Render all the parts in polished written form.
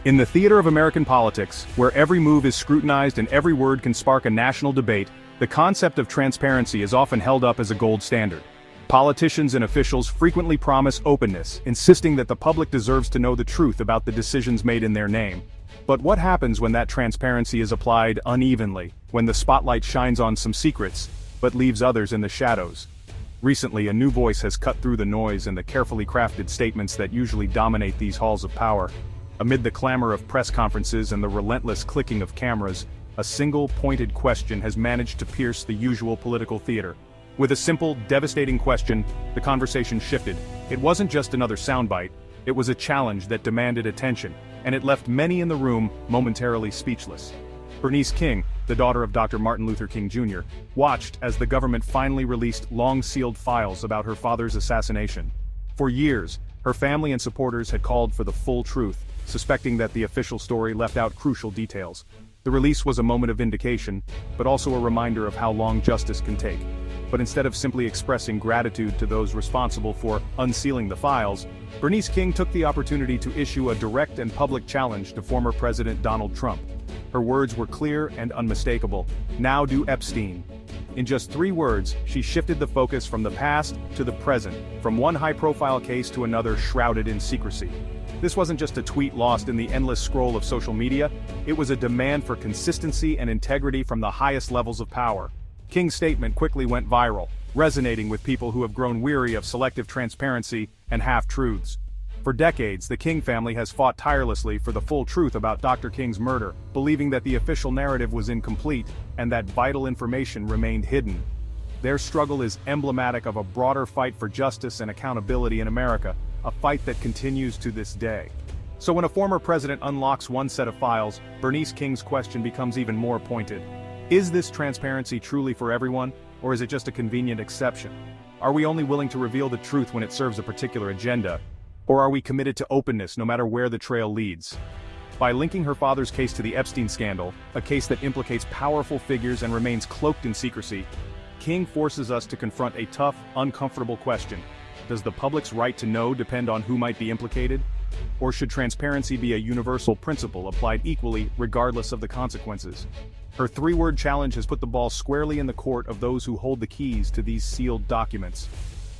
In the theater of American politics, where every move is scrutinized and every word can spark a national debate, the concept of transparency is often held up as a gold standard. Politicians and officials frequently promise openness, insisting that the public deserves to know the truth about the decisions made in their name. But what happens when that transparency is applied unevenly, when the spotlight shines on some secrets, but leaves others in the shadows? Recently, a new voice has cut through the noise and the carefully crafted statements that usually dominate these halls of power. Amid the clamor of press conferences and the relentless clicking of cameras, a single pointed question has managed to pierce the usual political theater. With a simple, devastating question, the conversation shifted. It wasn't just another soundbite, it was a challenge that demanded attention, and it left many in the room momentarily speechless. Bernice King, the daughter of Dr. Martin Luther King Jr., watched as the government finally released long-sealed files about her father's assassination. For years, her family and supporters had called for the full truth, suspecting that the official story left out crucial details. The release was a moment of vindication, but also a reminder of how long justice can take. But instead of simply expressing gratitude to those responsible for unsealing the files, Bernice King took the opportunity to issue a direct and public challenge to former President Donald Trump. Her words were clear and unmistakable: "Now do Epstein." In just 3 words, she shifted the focus from the past to the present, from one high-profile case to another shrouded in secrecy. This wasn't just a tweet lost in the endless scroll of social media, it was a demand for consistency and integrity from the highest levels of power. King's statement quickly went viral, resonating with people who have grown weary of selective transparency and half-truths. For decades, the King family has fought tirelessly for the full truth about Dr. King's murder, believing that the official narrative was incomplete and that vital information remained hidden. Their struggle is emblematic of a broader fight for justice and accountability in America, a fight that continues to this day. So when a former president unlocks one set of files, Bernice King's question becomes even more pointed. Is this transparency truly for everyone, or is it just a convenient exception? Are we only willing to reveal the truth when it serves a particular agenda, or are we committed to openness no matter where the trail leads? By linking her father's case to the Epstein scandal, a case that implicates powerful figures and remains cloaked in secrecy, King forces us to confront a tough, uncomfortable question. Does the public's right to know depend on who might be implicated? Or should transparency be a universal principle applied equally regardless of the consequences? Her 3-word challenge has put the ball squarely in the court of those who hold the keys to these sealed documents.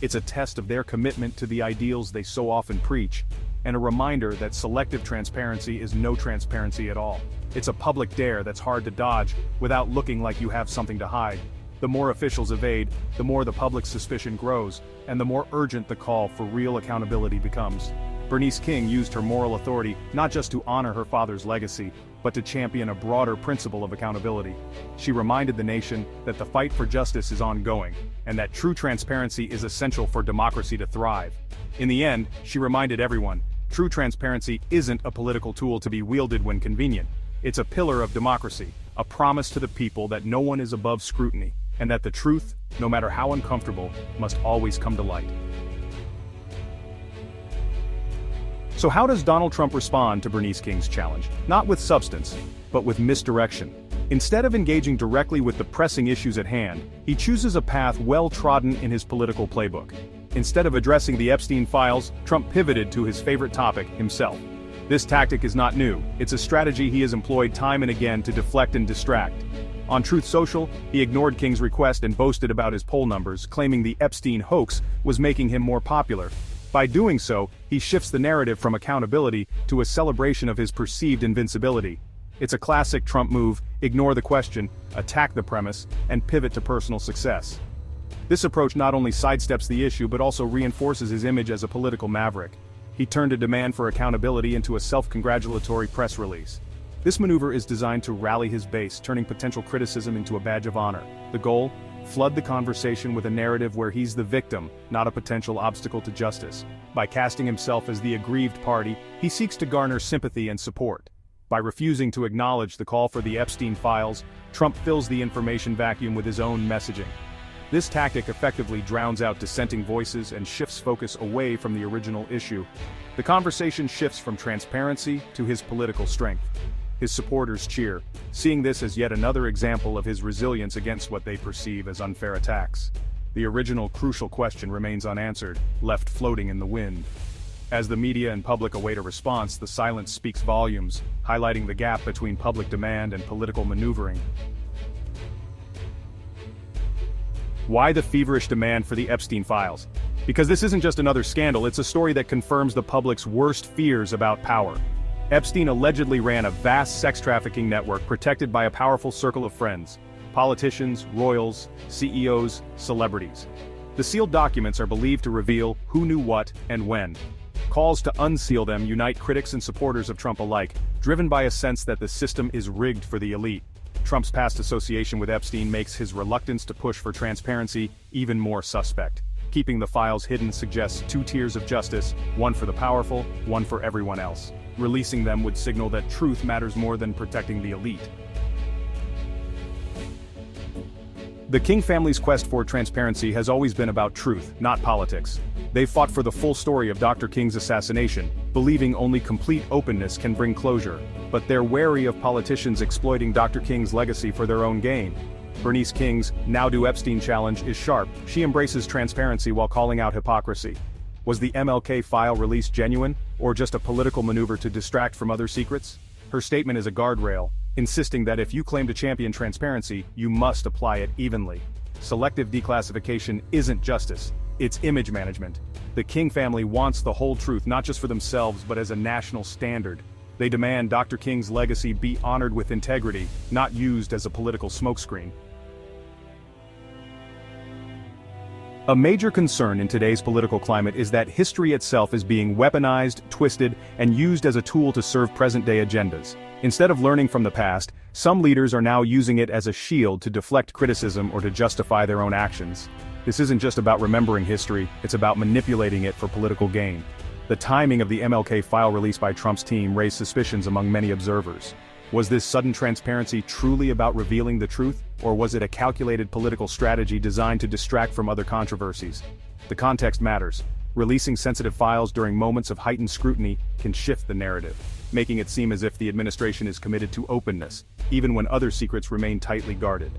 It's a test of their commitment to the ideals they so often preach, and a reminder that selective transparency is no transparency at all. It's a public dare that's hard to dodge without looking like you have something to hide. The more officials evade, the more the public's suspicion grows, and the more urgent the call for real accountability becomes. Bernice King used her moral authority not just to honor her father's legacy, but to champion a broader principle of accountability. She reminded the nation that the fight for justice is ongoing, and that true transparency is essential for democracy to thrive. In the end, she reminded everyone, true transparency isn't a political tool to be wielded when convenient. It's a pillar of democracy, a promise to the people that no one is above scrutiny, and that the truth, no matter how uncomfortable, must always come to light. So how does Donald Trump respond to Bernice King's challenge? Not with substance, but with misdirection. Instead of engaging directly with the pressing issues at hand, he chooses a path well trodden in his political playbook. Instead of addressing the Epstein files, Trump pivoted to his favorite topic, himself. This tactic is not new, it's a strategy he has employed time and again to deflect and distract. On Truth Social, he ignored King's request and boasted about his poll numbers, claiming the Epstein hoax was making him more popular. By doing so, he shifts the narrative from accountability to a celebration of his perceived invincibility. It's a classic Trump move: ignore the question, attack the premise, and pivot to personal success. This approach not only sidesteps the issue but also reinforces his image as a political maverick. He turned a demand for accountability into a self-congratulatory press release. This maneuver is designed to rally his base, turning potential criticism into a badge of honor. The goal? Flood the conversation with a narrative where he's the victim, not a potential obstacle to justice. By casting himself as the aggrieved party, he seeks to garner sympathy and support. By refusing to acknowledge the call for the Epstein files, Trump fills the information vacuum with his own messaging. This tactic effectively drowns out dissenting voices and shifts focus away from the original issue. The conversation shifts from transparency to his political strength. His supporters cheer, seeing this as yet another example of his resilience against what they perceive as unfair attacks. The original crucial question remains unanswered, left floating in the wind. As the media and public await a response, the silence speaks volumes, highlighting the gap between public demand and political maneuvering. Why the feverish demand for the Epstein files? Because this isn't just another scandal, it's a story that confirms the public's worst fears about power. Epstein allegedly ran a vast sex trafficking network protected by a powerful circle of friends: politicians, royals, CEOs, celebrities. The sealed documents are believed to reveal who knew what and when. Calls to unseal them unite critics and supporters of Trump alike, driven by a sense that the system is rigged for the elite. Trump's past association with Epstein makes his reluctance to push for transparency even more suspect. Keeping the files hidden suggests two tiers of justice, one for the powerful, one for everyone else. Releasing them would signal that truth matters more than protecting the elite. The King family's quest for transparency has always been about truth, not politics. They've fought for the full story of Dr. King's assassination, believing only complete openness can bring closure. But they're wary of politicians exploiting Dr. King's legacy for their own gain. Bernice King's "Now Do Epstein" challenge is sharp. She embraces transparency while calling out hypocrisy. Was the MLK file release genuine, or just a political maneuver to distract from other secrets? Her statement is a guardrail, insisting that if you claim to champion transparency, you must apply it evenly. Selective declassification isn't justice, it's image management. The King family wants the whole truth not just for themselves but as a national standard. They demand Dr. King's legacy be honored with integrity, not used as a political smokescreen. A major concern in today's political climate is that history itself is being weaponized, twisted, and used as a tool to serve present-day agendas. Instead of learning from the past, some leaders are now using it as a shield to deflect criticism or to justify their own actions. This isn't just about remembering history, it's about manipulating it for political gain. The timing of the MLK file released by Trump's team raised suspicions among many observers. Was this sudden transparency truly about revealing the truth, or was it a calculated political strategy designed to distract from other controversies? The context matters. Releasing sensitive files during moments of heightened scrutiny can shift the narrative, making it seem as if the administration is committed to openness, even when other secrets remain tightly guarded.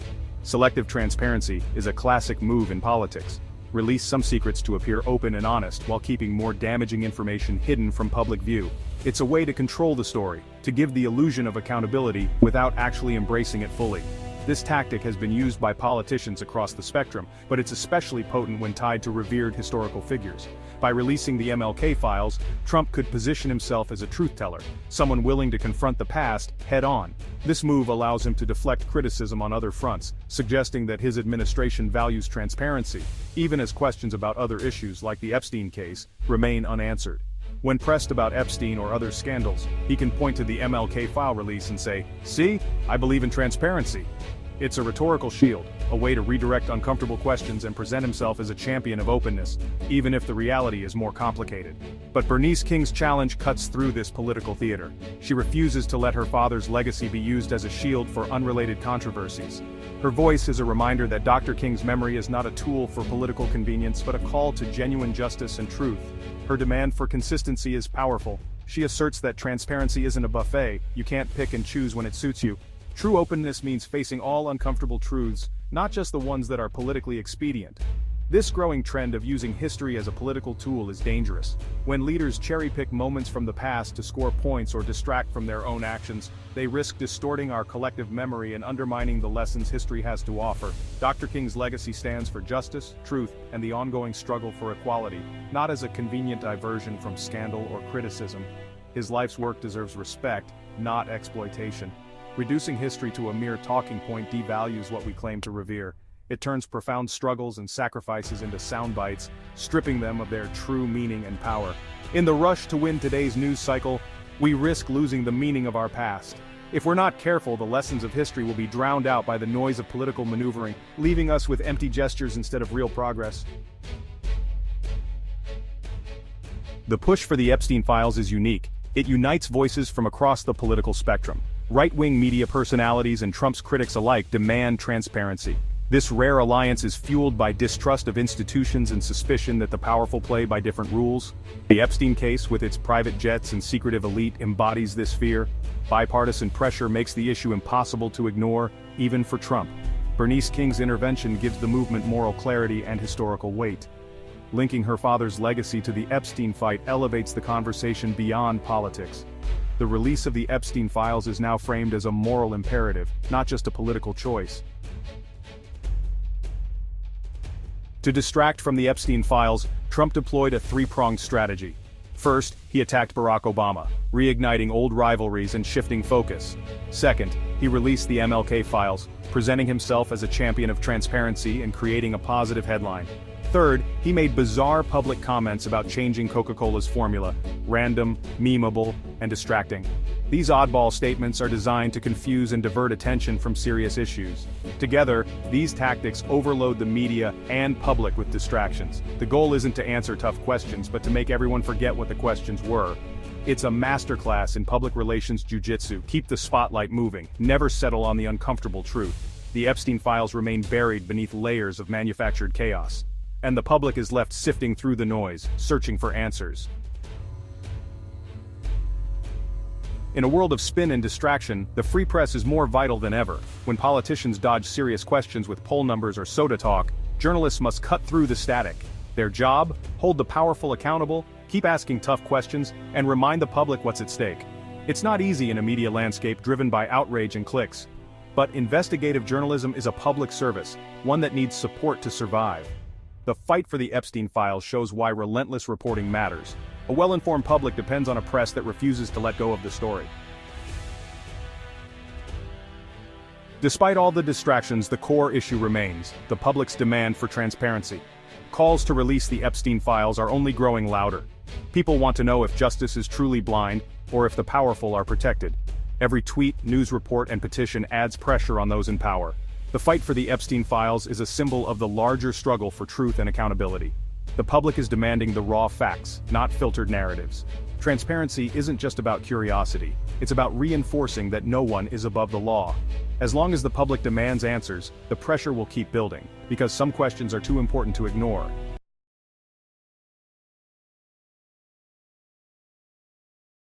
Selective transparency is a classic move in politics. Release some secrets to appear open and honest while keeping more damaging information hidden from public view. It's a way to control the story, to give the illusion of accountability without actually embracing it fully. This tactic has been used by politicians across the spectrum, but it's especially potent when tied to revered historical figures. By releasing the MLK files, Trump could position himself as a truth-teller, someone willing to confront the past head-on. This move allows him to deflect criticism on other fronts, suggesting that his administration values transparency, even as questions about other issues like the Epstein case remain unanswered. When pressed about Epstein or other scandals, he can point to the MLK file release and say, "See, I believe in transparency." It's a rhetorical shield, a way to redirect uncomfortable questions and present himself as a champion of openness, even if the reality is more complicated. But Bernice King's challenge cuts through this political theater. She refuses to let her father's legacy be used as a shield for unrelated controversies. Her voice is a reminder that Dr. King's memory is not a tool for political convenience but a call to genuine justice and truth. Her demand for consistency is powerful. She asserts that transparency isn't a buffet, you can't pick and choose when it suits you. True openness means facing all uncomfortable truths, not just the ones that are politically expedient. This growing trend of using history as a political tool is dangerous. When leaders cherry-pick moments from the past to score points or distract from their own actions, they risk distorting our collective memory and undermining the lessons history has to offer. Dr. King's legacy stands for justice, truth, and the ongoing struggle for equality, not as a convenient diversion from scandal or criticism. His life's work deserves respect, not exploitation. Reducing history to a mere talking point devalues what we claim to revere. It turns profound struggles and sacrifices into sound bites, stripping them of their true meaning and power. In the rush to win today's news cycle, we risk losing the meaning of our past. If we're not careful, the lessons of history will be drowned out by the noise of political maneuvering, leaving us with empty gestures instead of real progress. The push for the Epstein files is unique. It unites voices from across the political spectrum. Right-wing media personalities and Trump's critics alike demand transparency. This rare alliance is fueled by distrust of institutions and suspicion that the powerful play by different rules. The Epstein case, with its private jets and secretive elite, embodies this fear. Bipartisan pressure makes the issue impossible to ignore, even for Trump. Bernice King's intervention gives the movement moral clarity and historical weight. Linking her father's legacy to the Epstein fight elevates the conversation beyond politics. The release of the Epstein files is now framed as a moral imperative, not just a political choice. To distract from the Epstein files, Trump deployed a three-pronged strategy. First, he attacked Barack Obama, reigniting old rivalries and shifting focus. Second, he released the MLK files, presenting himself as a champion of transparency and creating a positive headline. Third, he made bizarre public comments about changing Coca-Cola's formula, random, memeable, and distracting. These oddball statements are designed to confuse and divert attention from serious issues. Together, these tactics overload the media and public with distractions. The goal isn't to answer tough questions, but to make everyone forget what the questions were. It's a masterclass in public relations jujitsu. Keep the spotlight moving, never settle on the uncomfortable truth. The Epstein files remain buried beneath layers of manufactured chaos. And the public is left sifting through the noise, searching for answers. In a world of spin and distraction, the free press is more vital than ever. When politicians dodge serious questions with poll numbers or soda talk, journalists must cut through the static. Their job? Hold the powerful accountable, keep asking tough questions, and remind the public what's at stake. It's not easy in a media landscape driven by outrage and clicks. But investigative journalism is a public service, one that needs support to survive. The fight for the Epstein files shows why relentless reporting matters. A well-informed public depends on a press that refuses to let go of the story. Despite all the distractions, the core issue remains: the public's demand for transparency. Calls to release the Epstein files are only growing louder. People want to know if justice is truly blind, or if the powerful are protected. Every tweet, news report, and petition adds pressure on those in power. The fight for the Epstein files is a symbol of the larger struggle for truth and accountability. The public is demanding the raw facts, not filtered narratives. Transparency isn't just about curiosity, it's about reinforcing that no one is above the law. As long as the public demands answers, the pressure will keep building, because some questions are too important to ignore.